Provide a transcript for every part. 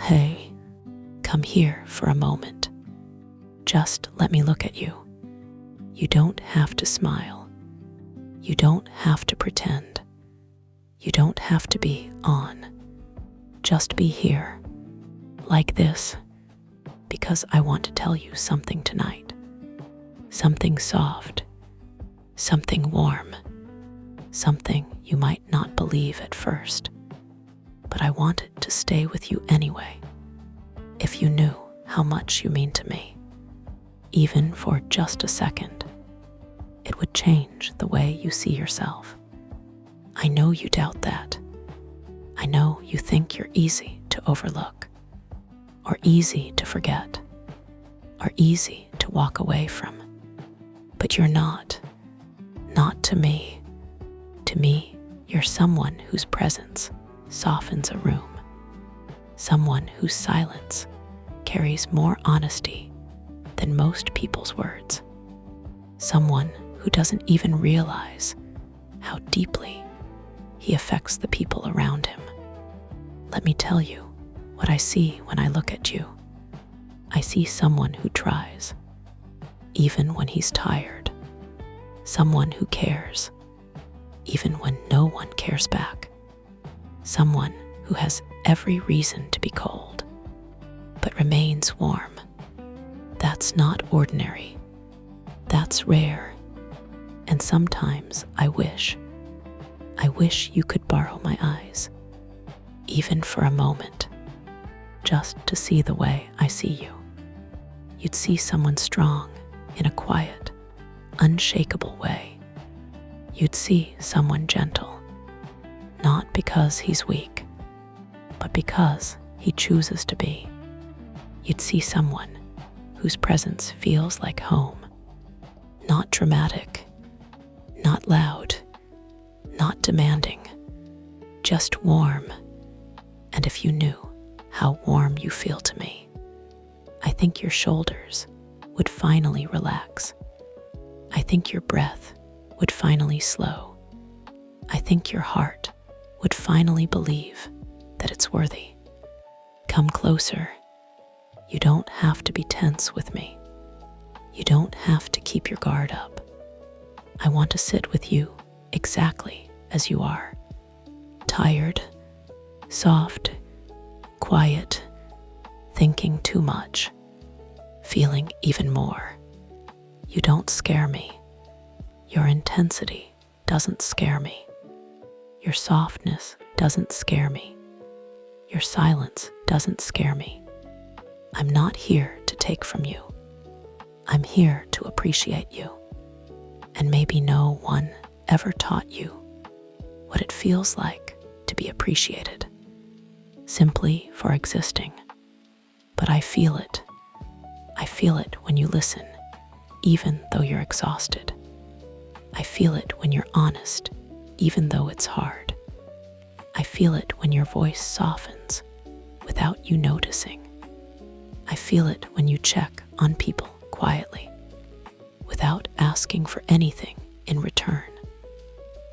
Hey, come here for a moment. Just let me look at you. You don't have to smile. You don't have to pretend. You don't have to be on. Just be here, like this, because I want to tell you something tonight. Something soft, something warm, something you might not believe at first. But I want it to stay with you anyway. If you knew how much you mean to me, even for just a second, it would change the way you see yourself. I know you doubt that. I know you think you're easy to overlook, or easy to forget, or easy to walk away from. But you're not. Not to me. To me, you're someone whose presence softens a room. Someone whose silence carries more honesty than most people's words. Someone who doesn't even realize how deeply he affects the people around him. Let me tell you what I see when I look at you. I see someone who tries, even when he's tired. Someone who cares, even when no one cares back. Someone who has every reason to be cold, but remains warm. That's not ordinary. That's rare. And sometimes I wish you could borrow my eyes, even for a moment, just to see the way I see you. You'd see someone strong in a quiet, unshakable way. You'd see someone gentle, not because he's weak, but because he chooses to be. You'd see someone whose presence feels like home, not dramatic, not loud, not demanding, just warm. And if you knew how warm you feel to me, I think your shoulders would finally relax. I think your breath would finally slow. I think your heart would finally believe that it's worthy. Come closer. You don't have to be tense with me. You don't have to keep your guard up. I want to sit with you exactly as you are. Tired, soft, quiet, thinking too much, feeling even more. You don't scare me. Your intensity doesn't scare me. Your softness doesn't scare me. Your silence doesn't scare me. I'm not here to take from you. I'm here to appreciate you. And maybe no one ever taught you what it feels like to be appreciated, simply for existing. But I feel it. I feel it when you listen, even though you're exhausted. I feel it when you're honest, even though it's hard. I feel it when your voice softens without you noticing. I feel it when you check on people quietly, without asking for anything in return.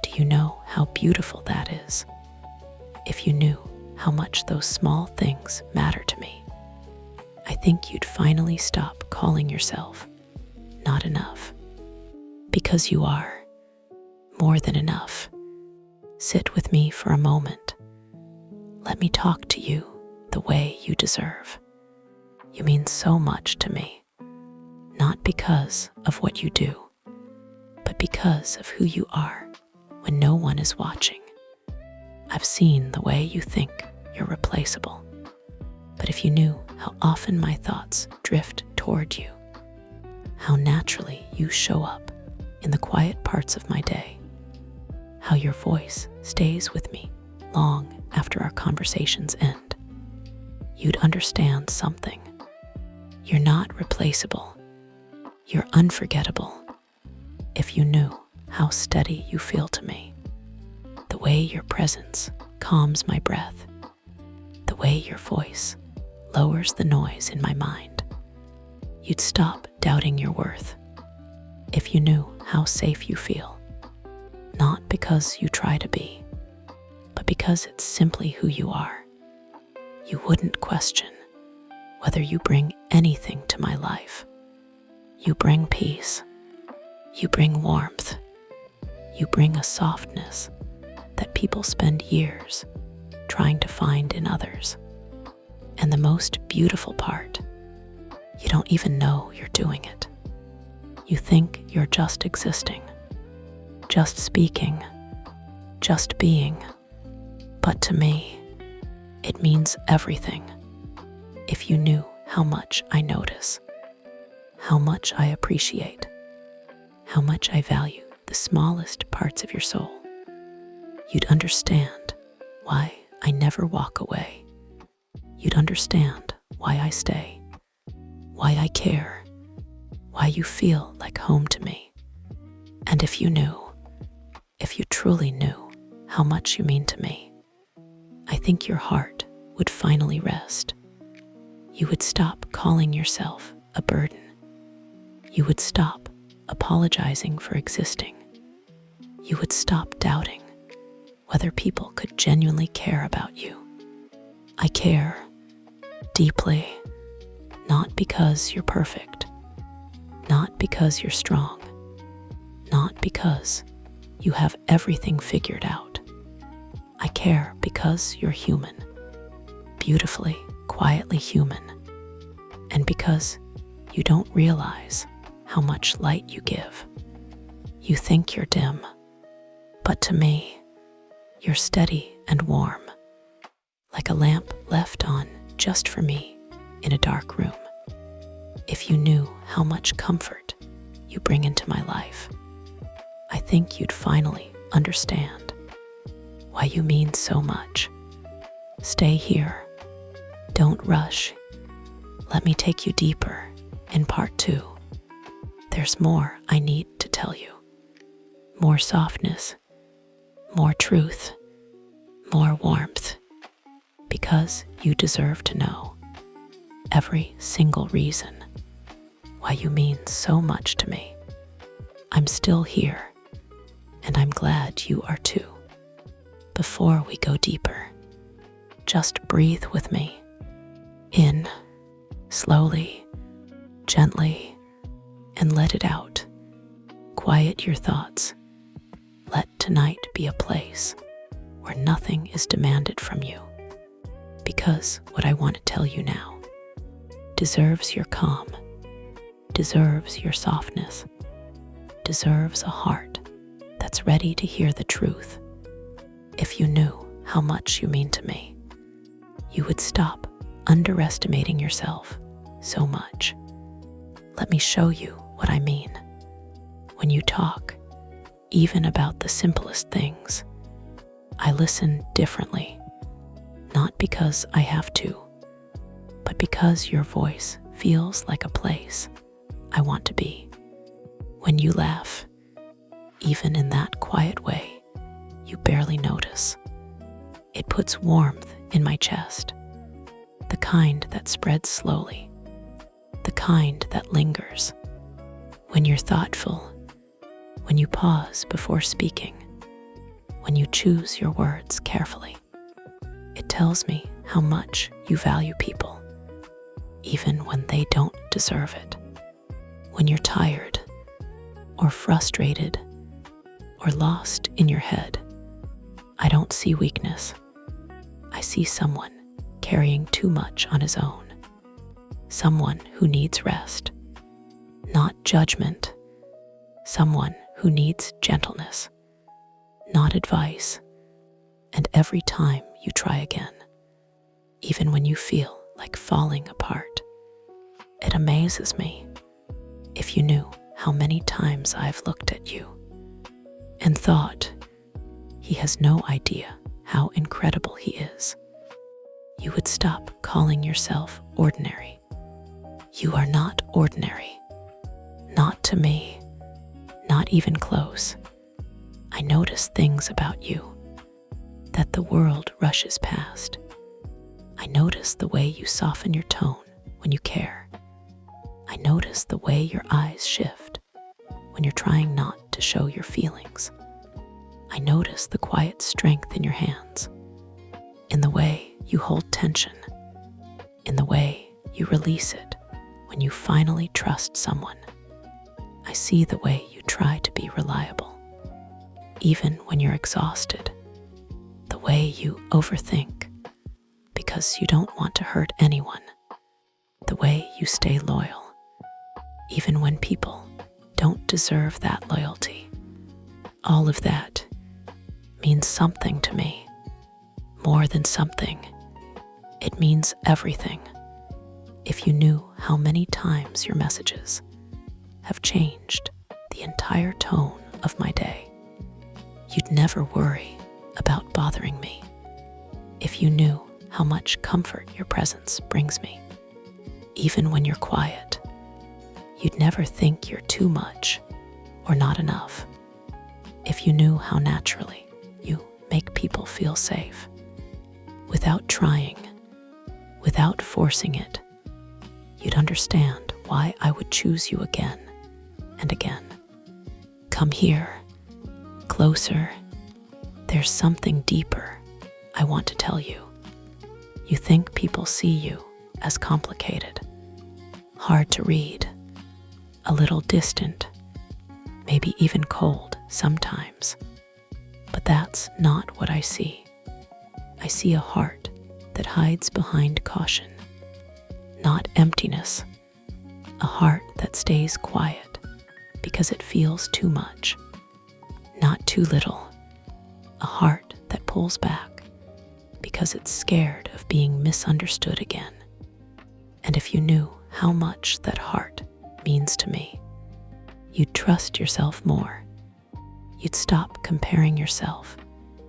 Do you know how beautiful that is? If you knew how much those small things matter to me, I think you'd finally stop calling yourself not enough. Because you are more than enough. Sit with me for a moment. Let me talk to you the way you deserve. You mean so much to me, not because of what you do, but because of who you are when no one is watching. I've seen the way you think you're replaceable, but if you knew how often my thoughts drift toward you, how naturally you show up in the quiet parts of my day, how your voice stays with me long after our conversations end, you'd understand something. You're not replaceable. You're unforgettable. If you knew how steady you feel to me, the way your presence calms my breath, the way your voice lowers the noise in my mind, you'd stop doubting your worth. If you knew how safe you feel, not because you try to be, but because it's simply who you are, You wouldn't question whether you bring anything to my life. You bring peace. You bring warmth. You bring a softness that people spend years trying to find in others. And the most beautiful part, you don't even know you're doing it. You think you're just existing, just speaking, just being. But to me, it means everything. If you knew how much I notice, how much I appreciate, how much I value the smallest parts of your soul, you'd understand why I never walk away. You'd understand why I stay, why I care, why you feel like home to me. And if you truly knew how much you mean to me, I think your heart would finally rest. You would stop calling yourself a burden. You would stop apologizing for existing. You would stop doubting whether people could genuinely care about you. I care deeply, not because you're perfect, not because you're strong, not because you have everything figured out. I care because you're human, beautifully, quietly human, and because you don't realize how much light you give. You think you're dim, but to me, you're steady and warm, like a lamp left on just for me in a dark room. If you knew how much comfort you bring into my life, I think you'd finally understand why you mean so much. Stay here. Don't rush. Let me take you deeper in part 2. There's more I need to tell you. More softness, more truth, more warmth, because you deserve to know every single reason why you mean so much to me. I'm still here, and I'm glad you are too. Before we go deeper, just breathe with me. In, slowly, gently, and let it out. Quiet your thoughts. Let tonight be a place where nothing is demanded from you, because what I want to tell you now deserves your calm, deserves your softness, deserves a heart that's ready to hear the truth. If you knew how much you mean to me, you would stop underestimating yourself so much. Let me show you what I mean. When you talk, even about the simplest things, I listen differently, not because I have to, but because your voice feels like a place I want to be. When you laugh, even in that quiet way you barely notice, it puts warmth in my chest, the kind that spreads slowly, the kind that lingers. When you're thoughtful, when you pause before speaking, when you choose your words carefully, it tells me how much you value people, even when they don't deserve it. When you're tired, or frustrated, or lost in your head, I don't see weakness. I see someone carrying too much on his own, someone who needs rest, not judgment, someone who needs gentleness, not advice. And every time you try again, even when you feel like falling apart, it amazes me. If you knew how many times I've looked at you and thought, he has no idea how incredible he is, you would stop calling yourself ordinary. You are not ordinary. Not to me. Not even close. I notice things about you that the world rushes past. I notice the way you soften your tone when you care. I notice the way your eyes shift when you're trying not to show your feelings. I notice the quiet strength in your hands, in the way you hold tension in the way you release it when you finally trust someone. I see the way you try to be reliable, even when you're exhausted. The way you overthink because you don't want to hurt anyone. The way you stay loyal, even when people don't deserve that loyalty. All of that means something to me. More than something, it means everything. If you knew how many times your messages have changed the entire tone of my day, you'd never worry about bothering me. If you knew how much comfort your presence brings me, even when you're quiet, you'd never think you're too much or not enough. If you knew how naturally you make people feel safe, without trying, without forcing it, you'd understand why I would choose you again and again. Come here, closer. There's something deeper I want to tell you. You think people see you as complicated, hard to read, a little distant, maybe even cold sometimes. But that's not what I see. I see a heart that hides behind caution, not emptiness, a heart that stays quiet because it feels too much, not too little, a heart that pulls back because it's scared of being misunderstood again. And if you knew how much that heart means to me, you'd trust yourself more. You'd stop comparing yourself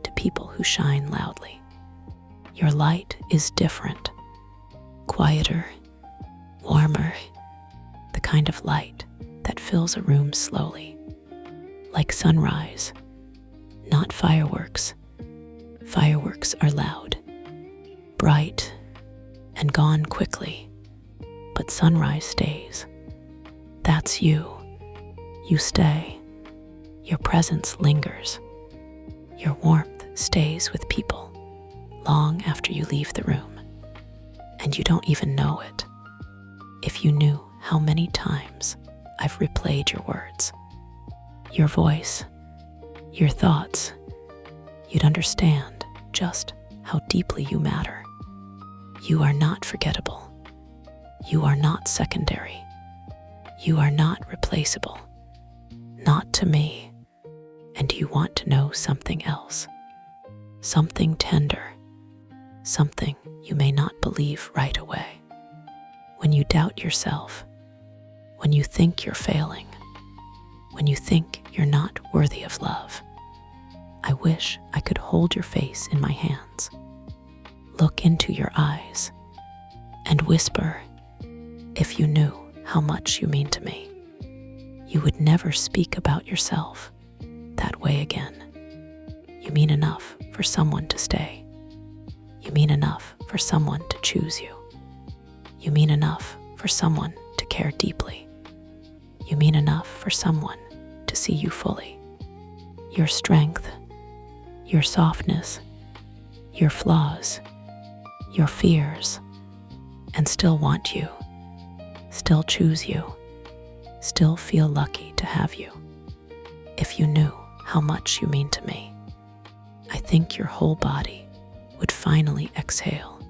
to people who shine loudly. Your light is different, quieter, warmer, the kind of light that fills a room slowly, like sunrise, not fireworks. Fireworks are loud, bright, and gone quickly, but sunrise stays. That's you. You stay. Your presence lingers. Your warmth stays with people long after you leave the room, and you don't even know it. If you knew how many times I've replayed your words, your voice, your thoughts, you'd understand just how deeply you matter. You are not forgettable. You are not secondary. You are not replaceable. Not to me. And you want to know something else. Something tender. Something you may not believe right away. When you doubt yourself, when you think you're failing, when you think you're not worthy of love, I wish I could hold your face in my hands, look into your eyes, and whisper, if you knew how much you mean to me, you would never speak about yourself that way again. You mean enough for someone to stay. You mean enough for someone to choose you. You mean enough for someone to care deeply. You mean enough for someone to see you fully. Your strength, your softness, your flaws, your fears, and still want you, still choose you, still feel lucky to have you. If you knew how much you mean to me, I think your whole body would finally exhale.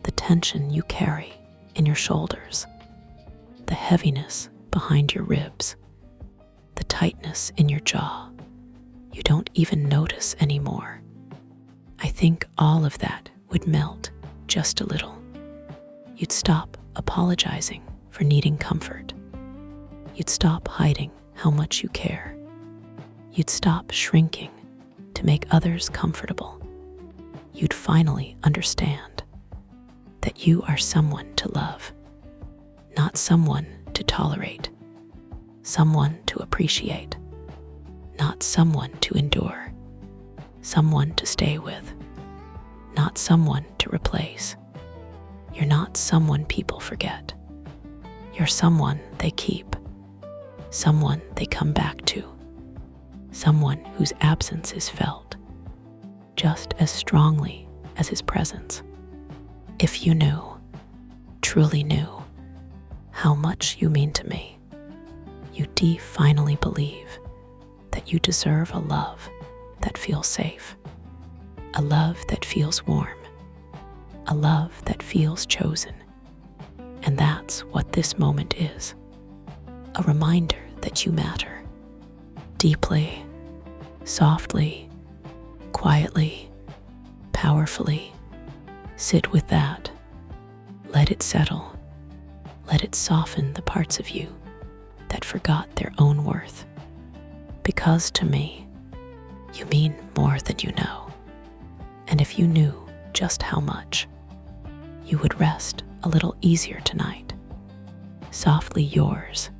The tension you carry in your shoulders, the heaviness behind your ribs, the tightness in your jaw, you don't even notice anymore. I think all of that would melt just a little. You'd stop apologizing for needing comfort. You'd stop hiding how much you care. You'd stop shrinking to make others comfortable. You'd finally understand that you are someone to love, not someone to tolerate, someone to appreciate, not someone to endure, someone to stay with, not someone to replace. You're not someone people forget. You're someone they keep, someone they come back to, someone whose absence is felt just as strongly as his presence. If you knew truly knew how much you mean to me, you finally believe that you deserve a love that feels safe, a love that feels warm, a love that feels chosen. And that's what this moment is, a reminder that you matter, deeply, softly, quietly, powerfully. Sit with that. Let it settle. Let it soften the parts of you that forgot their own worth. Because to me, you mean more than you know. And if you knew just how much, you would rest a little easier tonight. Softly yours,